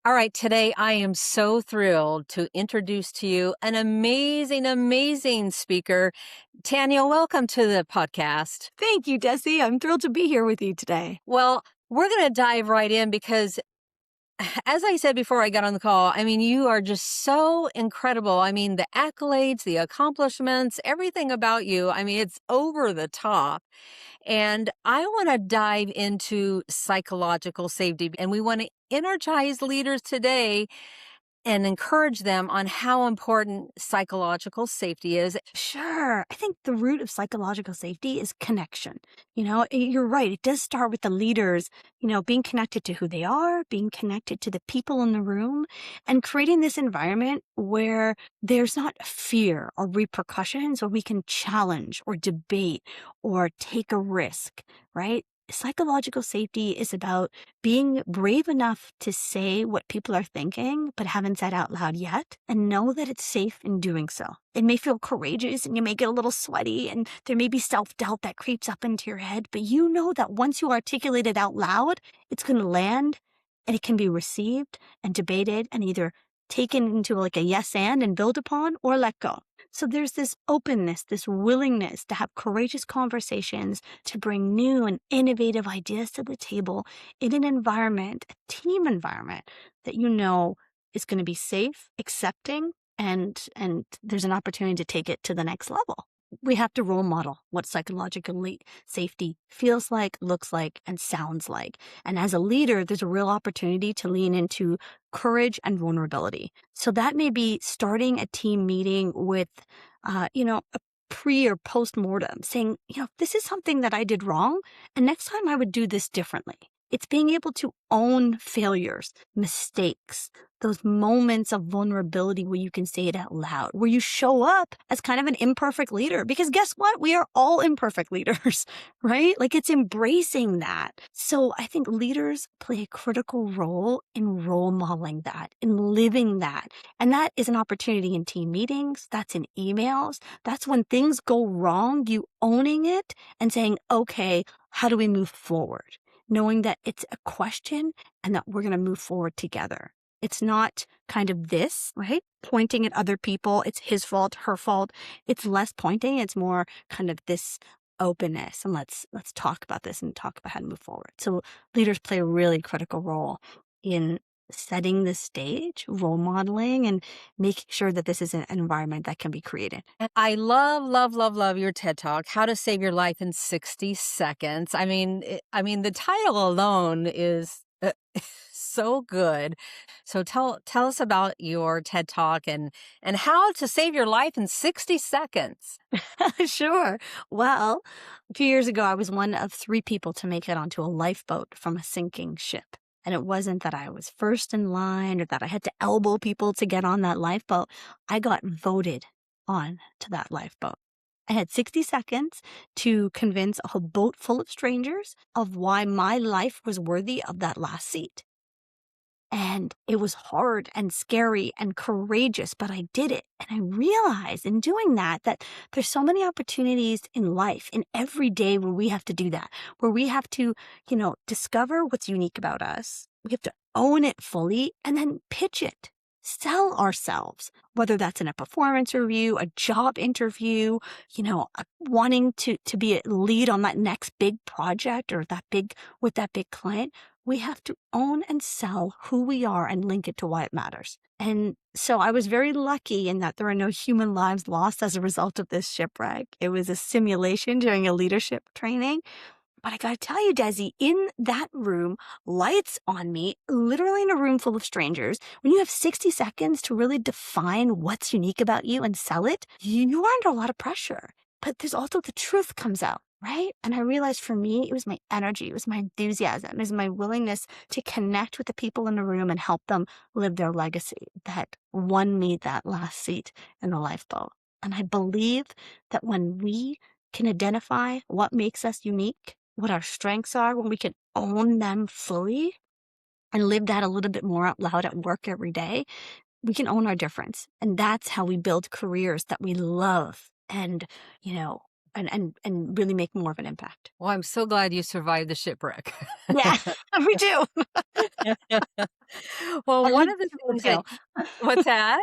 All right, today I am so thrilled to introduce to you an amazing, amazing speaker. Tania, welcome to the podcast. Thank you, Desi. I'm thrilled to be here with you today. Well, we're going to dive right in because, as I said before I got on the call, I mean, you are just so incredible. I mean, the accolades, the accomplishments, everything about you, I mean, it's over the top. And I want to dive into psychological safety, and we want to energize leaders today and encourage them on how important psychological safety is. Sure. I think the root of psychological safety is connection. You're right. It does start with the leaders, being connected to who they are, being connected to the people in the room, and creating this environment where there's not fear or repercussions, or we can challenge or debate or take a risk, right? Psychological safety is about being brave enough to say what people are thinking, but haven't said out loud yet, and know that it's safe in doing so. It may feel courageous and you may get a little sweaty and there may be self-doubt that creeps up into your head, but you know that once you articulate it out loud, it's going to land and it can be received and debated and either taken into like a yes and build upon or let go. So there's this openness, this willingness to have courageous conversations, to bring new and innovative ideas to the table in an environment, a team environment that you know is going to be safe, accepting, and there's an opportunity to take it to the next level. We have to role model what psychological safety feels like, looks like, and sounds like. And as a leader, there's a real opportunity to lean into courage and vulnerability. So that may be starting a team meeting with, a pre or post mortem saying, this is something that I did wrong. And next time I would do this differently. It's being able to own failures, mistakes, those moments of vulnerability where you can say it out loud, where you show up as kind of an imperfect leader. Because guess what? We are all imperfect leaders, right? Like it's embracing that. So I think leaders play a critical role in role modeling that, in living that. And that is an opportunity in team meetings. That's in emails. That's when things go wrong, you owning it and saying, okay, how do we move forward? Knowing that it's a question and that we're going to move forward together. It's not kind of this, right? Pointing at other people. It's his fault, her fault. It's less pointing. It's more kind of this openness. And let's talk about this and talk about how to move forward. So leaders play a really critical role in setting the stage, role modeling, and making sure that this is an environment that can be created. I love, love, love, love your TED Talk, How to Save Your Life in 60 Seconds. I mean, the title alone is so good. So tell us about your TED Talk and how to save your life in 60 seconds. Sure. Well, a few years ago, I was one of 3 people to make it onto a lifeboat from a sinking ship. And it wasn't that I was first in line or that I had to elbow people to get on that lifeboat. I got voted on to that lifeboat. I had 60 seconds to convince a whole boat full of strangers of why my life was worthy of that last seat. And it was hard and scary and courageous, but I did it. And I realized in doing that there's so many opportunities in life, in every day, where we have to do that, where we have to, discover what's unique about us. We have to own it fully and then pitch it, sell ourselves, whether that's in a performance review, a job interview, wanting to be a lead on that next big project or with that big client. We have to own and sell who we are and link it to why it matters. And so I was very lucky in that there are no human lives lost as a result of this shipwreck. It was a simulation during a leadership training. But I got to tell you, Desi, in that room, lights on me, literally in a room full of strangers, when you have 60 seconds to really define what's unique about you and sell it, you are under a lot of pressure. But there's also the truth comes out, right? And I realized for me, it was my energy, it was my enthusiasm, it was my willingness to connect with the people in the room and help them live their legacy that won me that last seat in the lifeboat. And I believe that when we can identify what makes us unique, what our strengths are, when we can own them fully and live that a little bit more out loud at work every day, we can own our difference. And that's how we build careers that we love and, and really make more of an impact. Well, I'm so glad you survived the shipwreck. Yeah, we do. Well, And one live of the to tell the things that tale. what's that?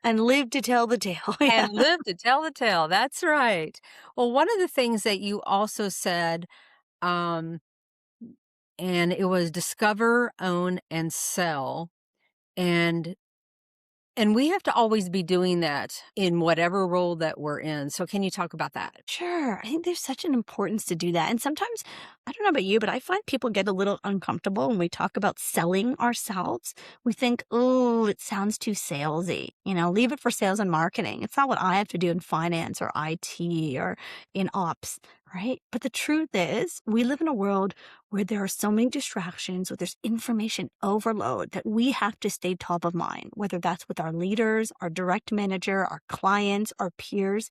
And live to tell the tale. Yeah. And live to tell the tale. That's right. Well, one of the things that you also said, um, and it was discover, own, and sell. And we have to always be doing that in whatever role that we're in. So can you talk about that? Sure. I think there's such an importance to do that. And sometimes, I don't know about you, but I find people get a little uncomfortable when we talk about selling ourselves. We think, oh, it sounds too salesy. Leave it for sales and marketing. It's not what I have to do in finance or IT or in ops, right? But the truth is, we live in a world where there are so many distractions, where there's information overload that we have to stay top of mind, whether that's with our leaders, our direct manager, our clients, our peers.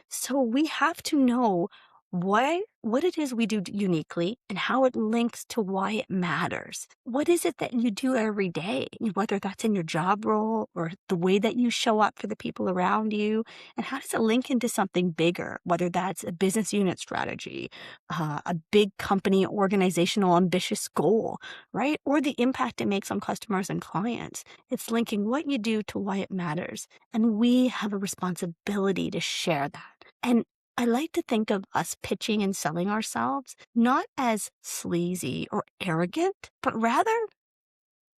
So we have to know what it is we do uniquely and how it links to why it matters. What is it that you do every day, whether that's in your job role or the way that you show up for the people around you, and how does it link into something bigger, whether that's a business unit strategy, a big company organizational ambitious goal, right? Or the impact it makes on customers and clients. It's linking what you do to why it matters. And we have a responsibility to share that. And I like to think of us pitching and selling ourselves not as sleazy or arrogant, but rather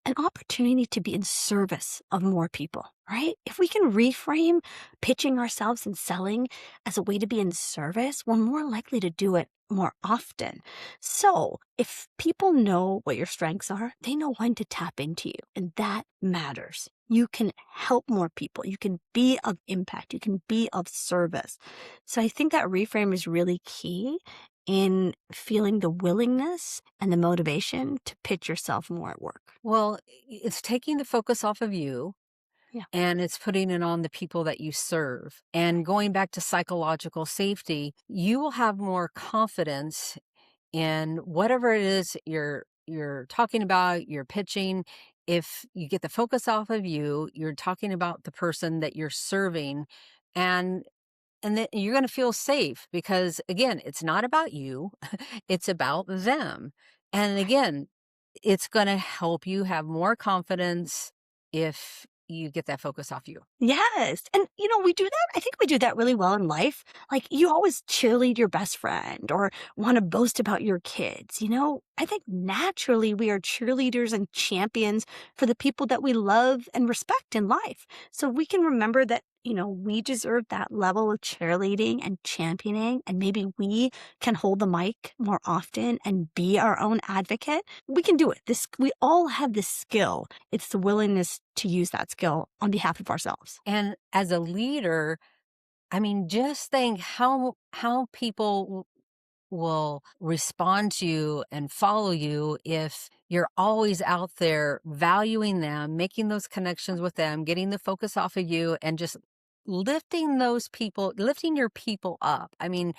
an opportunity to be in service of more people, right? If we can reframe pitching ourselves and selling as a way to be in service, we're more likely to do it more often. So if people know what your strengths are, they know when to tap into you, and that matters. You can help more people. You can be of impact. You can be of service. So I think that reframe is really key in feeling the willingness and the motivation to pitch yourself more at work. Well, it's taking the focus off of you Yeah. and it's putting it on the people that you serve. And going back to psychological safety, you will have more confidence in whatever it is you're talking about, you're pitching. If you get the focus off of you, you're talking about the person that you're serving, and then you're going to feel safe because again, it's not about you, it's about them. And again, it's going to help you have more confidence if you get that focus off you. Yes. And, we do that. I think we do that really well in life. Like, you always cheerlead your best friend or want to boast about your kids. I think naturally we are cheerleaders and champions for the people that we love and respect in life. So we can remember that, we deserve that level of cheerleading and championing. And maybe we can hold the mic more often and be our own advocate. We can do it. We all have this skill. It's the willingness to use that skill on behalf of ourselves. And as a leader, I mean, just think how people will respond to you and follow you if you're always out there valuing them, making those connections with them, getting the focus off of you and just lifting your people up. I mean,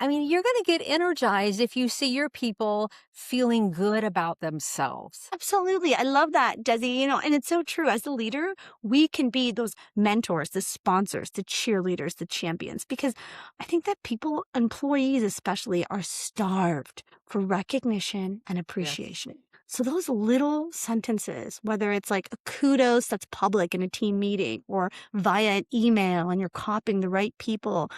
you're going to get energized if you see your people feeling good about themselves. Absolutely. I love that, Desi. And it's so true. As a leader, we can be those mentors, the sponsors, the cheerleaders, the champions, because I think that people, employees especially, are starved for recognition and Yes. appreciation. So those little sentences, whether it's like a kudos that's public in a team meeting or via an email and you're copying the right people,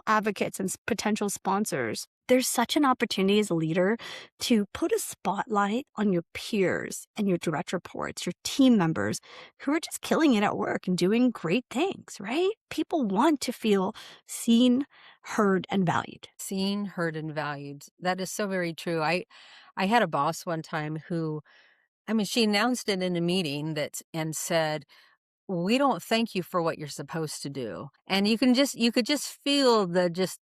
advocates and potential sponsors, there's such an opportunity as a leader to put a spotlight on your peers and your direct reports, your team members who are just killing it at work and doing great things, right? People want to feel seen, heard, and valued. Seen, heard, and valued. That is so very true. I had a boss one time who, I mean, she announced it in a meeting and said, "We don't thank you for what you're supposed to do." And you could just feel the just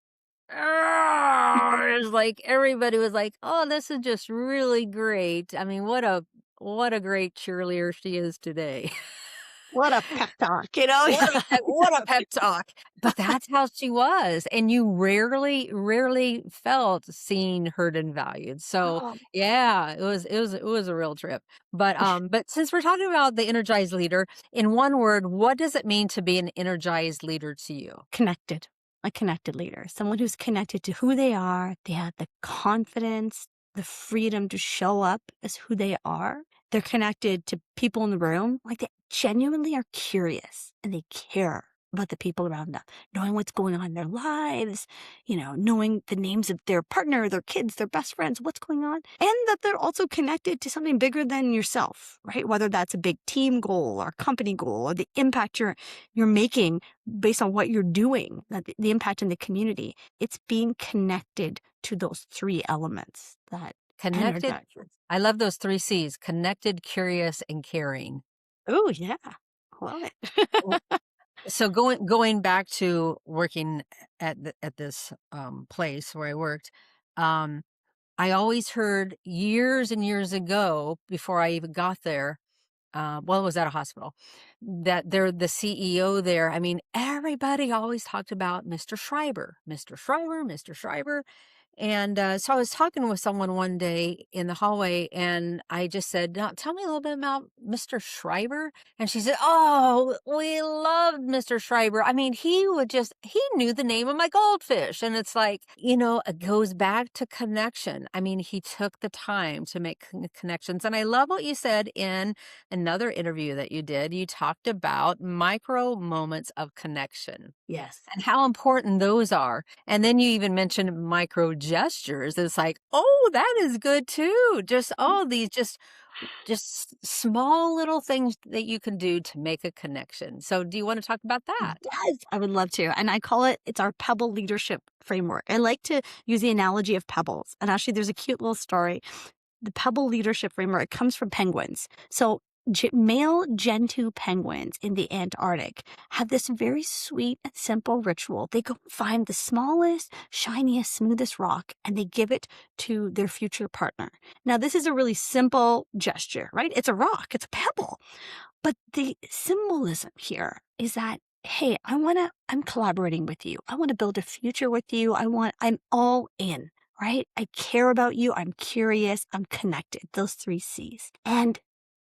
it's like everybody was like, "Oh, this is just really great." I mean, what a great cheerleader she is today. What a pep talk, you know? What a pep talk. But that's how she was, and you rarely felt seen, heard, and valued. So, Oh, yeah, it was a real trip. But since we're talking about the energized leader, in one word, what does it mean to be an energized leader to you? connected. a connected leader, someone who's connected to who they are. They have the confidence, the freedom to show up as who they are. They're connected to people in the room. Like they genuinely are curious and they care about the people around them, knowing what's going on in their lives, knowing the names of their partner, their kids, their best friends, what's going on, and that they're also connected to something bigger than yourself, right? Whether that's a big team goal or company goal or the impact you're making based on what you're doing, the impact in the community. It's being connected to those three elements that Connected. energizes. I love those 3 C's: connected, curious, and caring. Oh, yeah. I love W it. So going back to working at this, place where I worked, um, I always heard years and years ago, before I even got there, well, it was at a hospital, that they're the CEO there. I mean, everybody always talked about Mr. Schreiber, Mr. Schreiber, Mr. Schreiber. And so I was talking with someone one day in the hallway, and I just said, "Now, tell me a little bit about Mr. Schreiber." And she said, "Oh, we loved Mr. Schreiber. I mean, he knew the name of my goldfish." And it's like, it goes back to connection. I mean, he took the time to make connections. And I love what you said in another interview that you did. You talked about micro moments of connection Yes. and how important those are. And then you even mentioned micro gestures. It's like, oh, that is good too. Just all these small little things that you can do to make a connection. So do you want to talk about that? Yes, I would love to. And I call it's our Pebble leadership framework. I like to use the analogy of pebbles. And actually, there's a cute little story. The Pebble leadership framework, it comes from penguins. So male Gentoo penguins in the Antarctic have this very sweet and simple ritual. They go find the smallest, shiniest, smoothest rock and they give it to their future partner. Now, this is a really simple gesture, right? It's a rock, it's a pebble. But the symbolism here is that, hey, I'm collaborating with you. I want to build a future with you. I'm all in, right? I care about you. I'm curious. I'm connected. Those 3 C's. And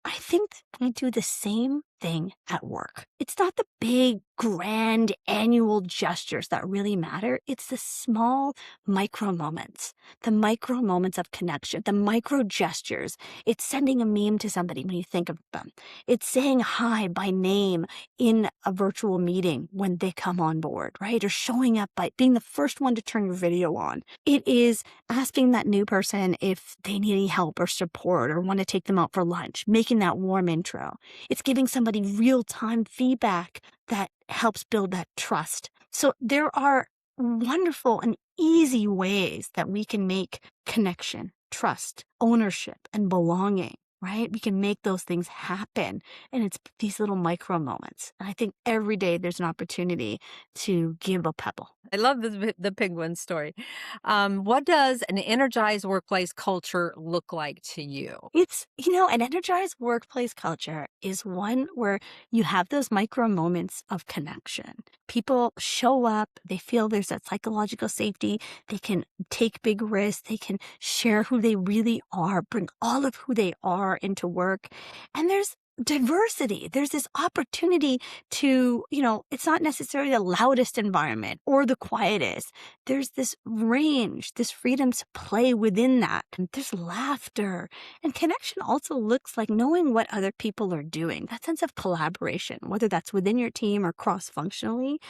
I think that we do the same thing at work. It's not the big, grand annual gestures that really matter. It's the small micro moments, the micro moments of connection, the micro gestures. It's sending a meme to somebody when you think of them. It's saying hi by name in a virtual meeting when they come on board, right? Or showing up by being the first one to turn your video on. It is asking that new person if they need any help or support or want to take them out for lunch, making that warm intro. It's giving somebody real-time feedback that helps build that trust. So there are wonderful and easy ways that we can make connection, trust, ownership, and belonging, right? We can make those things happen. And it's these little micro moments. And I think every day there's an opportunity to give a pebble. I love the penguin story. What does an energized workplace culture look like to you? It's, an energized workplace culture is one where you have those micro moments of connection. People show up, they feel there's that psychological safety, they can take big risks, they can share who they really are, bring all of who they are into work. And there's diversity. There's this opportunity to, it's not necessarily the loudest environment or the quietest. There's this range, this freedom to play within that. And there's laughter. And connection also looks like knowing what other people are doing, that sense of collaboration, whether that's within your team or cross-functionally.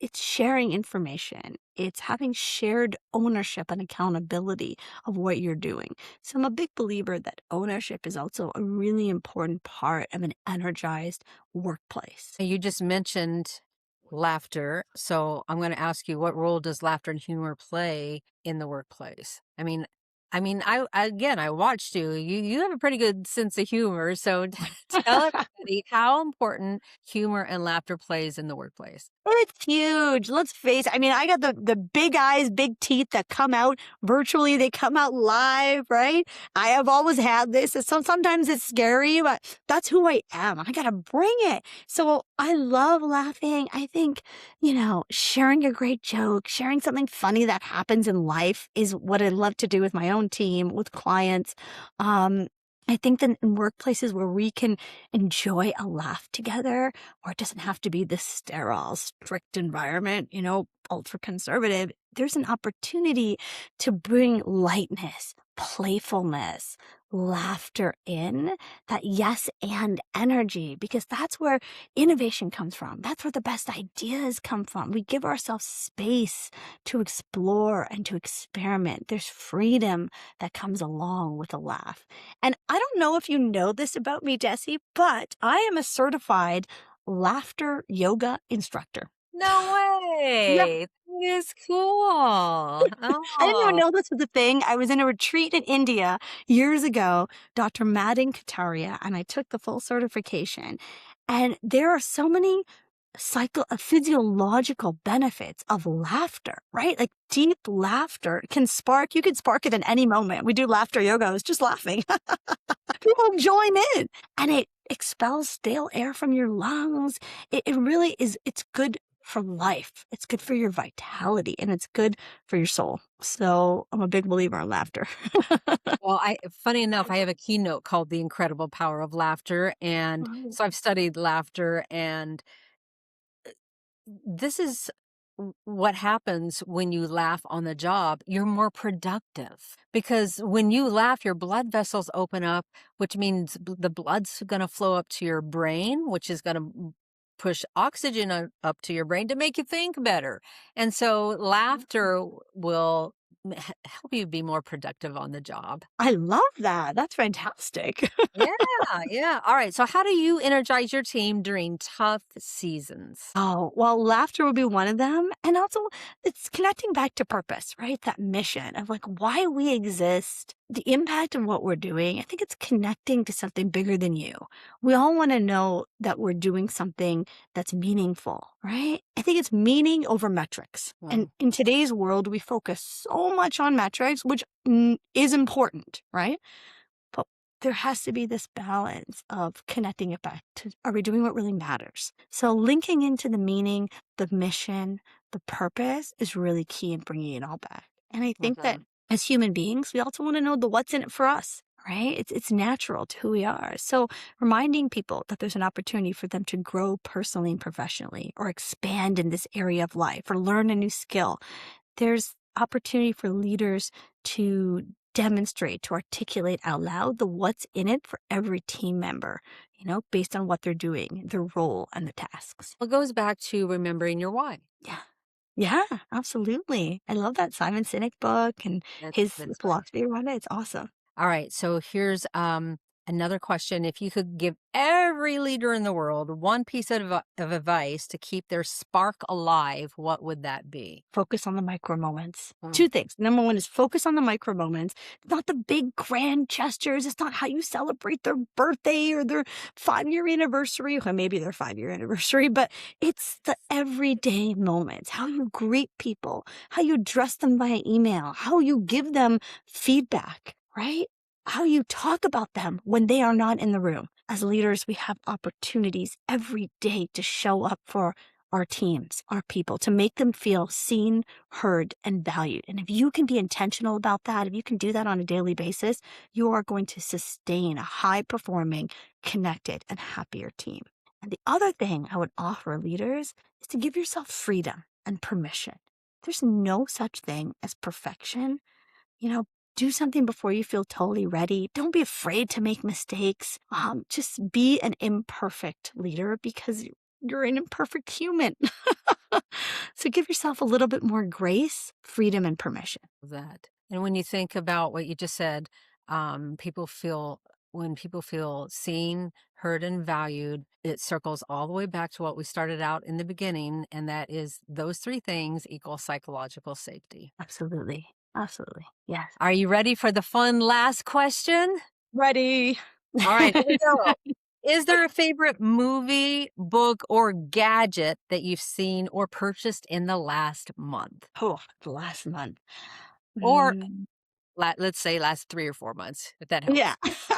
It's sharing information. It's having shared ownership and accountability of what you're doing. So I'm a big believer that ownership is also a really important part of an energized workplace. You just mentioned laughter. So I'm going to ask you, what role does laughter and humor play in the workplace? I watched you. You have a pretty good sense of humor. So tell everybody how important humor and laughter plays in the workplace. It's huge. Let's face it. I got the big eyes, big teeth that come out virtually. They come out live, right? I have always had this. Sometimes it's scary, but that's who I am. I got to bring it. So I love laughing. I think, sharing a great joke, sharing something funny that happens in life is what I love to do with my own team, with clients. I think that in workplaces where we can enjoy a laugh together, or it doesn't have to be this sterile, strict environment, ultra conservative, there's an opportunity to bring lightness, playfulness, laughter in, that yes and energy, because that's where innovation comes from. That's where the best ideas come from. We give ourselves space to explore and to experiment. There's freedom that comes along with a laugh. And I don't know if you know this about me, Desi, but I am a certified laughter yoga instructor. No Yep. way. That is cool. I didn't even Oh. know this was a thing. I was in a retreat in India years ago, Dr. Madin Kataria, and I took the full certification. And there are so many physiological benefits of laughter, right? Like deep laughter you could spark it at any moment. We do laughter yoga. I was just laughing. People join in and it expels stale air from your lungs. It really is, it's good for life. It's good for your vitality and it's good for your soul. So I'm a big believer in laughter. Well, funny enough, I have a keynote called The Incredible Power of Laughter. And Wow. so I've studied laughter, and this is what happens when you laugh on the job. You're more productive because when you laugh, your blood vessels open up, which means the blood's going to flow up to your brain, which is going to push oxygen up to your brain to make you think better. And so laughter will help you be more productive on the job. I love that. That's fantastic. Yeah, yeah. All right. So, how do you energize your team during tough seasons? Oh, well, laughter would be one of them. And also, it's connecting back to purpose, right? That mission of like why we exist, the impact of what we're doing. I think it's connecting to something bigger than you. We all want to know that we're doing something that's meaningful, right? I think it's meaning over metrics. And Wow. in today's world, we focus so much on metrics, which is important, right? But there has to be this balance of connecting it back to, are we doing what really matters? So linking into the meaning, the mission, the purpose is really key in bringing it all back. And I think that Mhm. as human beings, we also want to know the what's in it for us, right? It's natural to who we are. So reminding people that there's an opportunity for them to grow personally and professionally, or expand in this area of life, or learn a new skill. There's opportunity for leaders to demonstrate, to articulate out loud the what's in it for every team member, based on what they're doing, their role and the tasks. Well, it goes back to remembering your why. Yeah. Yeah, absolutely. I love that Simon Sinek book and his That's right. philosophy around it. It's awesome. All right. So here's another question. If you could give every leader in the world one piece of advice to keep their spark alive, what would that be? Focus on the micro moments. Mm. Two things. Number one is focus on the micro moments. It's not the big grand gestures. It's not how you celebrate their birthday or their 5-year anniversary, or maybe their 5-year anniversary, but it's the everyday moments, how you greet people, how you address them via email, how you give them feedback, right? How you talk about them when they are not in the room. As leaders, we have opportunities every day to show up for our teams, our people, to make them feel seen, heard, and valued. And if you can be intentional about that, if you can do that on a daily basis, you are going to sustain a high-performing, connected, and happier team. And the other thing I would offer leaders is to give yourself freedom and permission. There's no such thing as perfection. Do something before you feel totally ready. Don't be afraid to make mistakes. Just be an imperfect leader because you're an imperfect human. So give yourself a little bit more grace, freedom, and permission. That. And when you think about what you just said, people feel when people feel seen, heard, and valued, it circles all the way back to what we started out in the beginning, and that is those three things equal psychological safety. Absolutely. Absolutely. Yes. Are you ready for the fun last question? Ready. All right, here we go. Is there a favorite movie, book, or gadget that you've seen or purchased in the last month? Oh, the last month. Or Mm, let's say last 3 or 4 months, if that yeah. helps.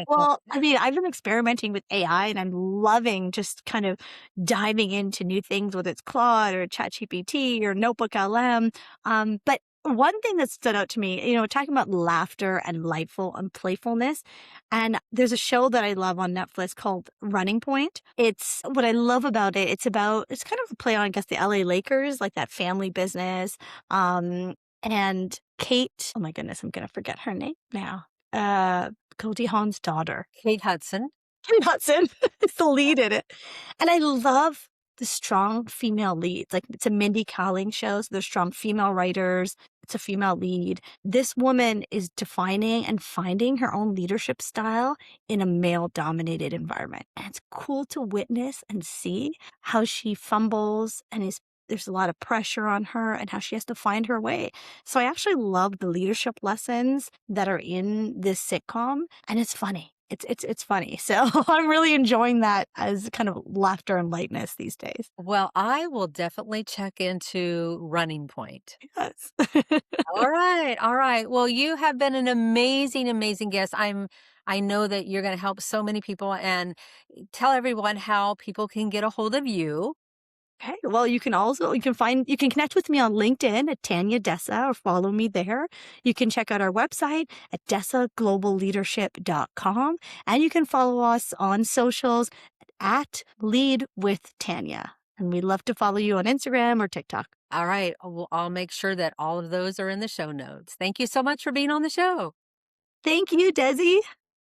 Well, I mean, I've been experimenting with AI and I'm loving just kind of diving into new things, whether it's Claude or ChatGPT or Notebook LM. But one thing that stood out to me, talking about laughter and lightful and playfulness. And there's a show that I love on Netflix called Running Point. It's what I love about it. It's kind of a play on, I guess, the LA Lakers, like that family business. And Kate, oh my goodness, I'm going to forget her name now. Goldie Hawn's daughter. Kate Hudson. Kate Hudson is the lead in it. And I love the strong female leads. Like it's a Mindy Kaling show, so there's strong female writers. It's a female lead. This woman is defining and finding her own leadership style in a male-dominated environment. And it's cool to witness and see how she fumbles and there's a lot of pressure on her and how she has to find her way. So I actually love the leadership lessons that are in this sitcom, and it's funny. It's funny. So I'm really enjoying that as kind of laughter and lightness these days. Well, I will definitely check into Running Point. Yes. All right. All right. Well, you have been an amazing, amazing guest. I know that you're going to help so many people, and tell everyone how people can get a hold of you. Okay. Well, you can connect with me on LinkedIn at Tania Desa or follow me there. You can check out our website at desagloballeadership.com, and you can follow us on socials at Lead with Tania. And we'd love to follow you on Instagram or TikTok. All right. Well, I'll make sure that all of those are in the show notes. Thank you so much for being on the show. Thank you, Desi.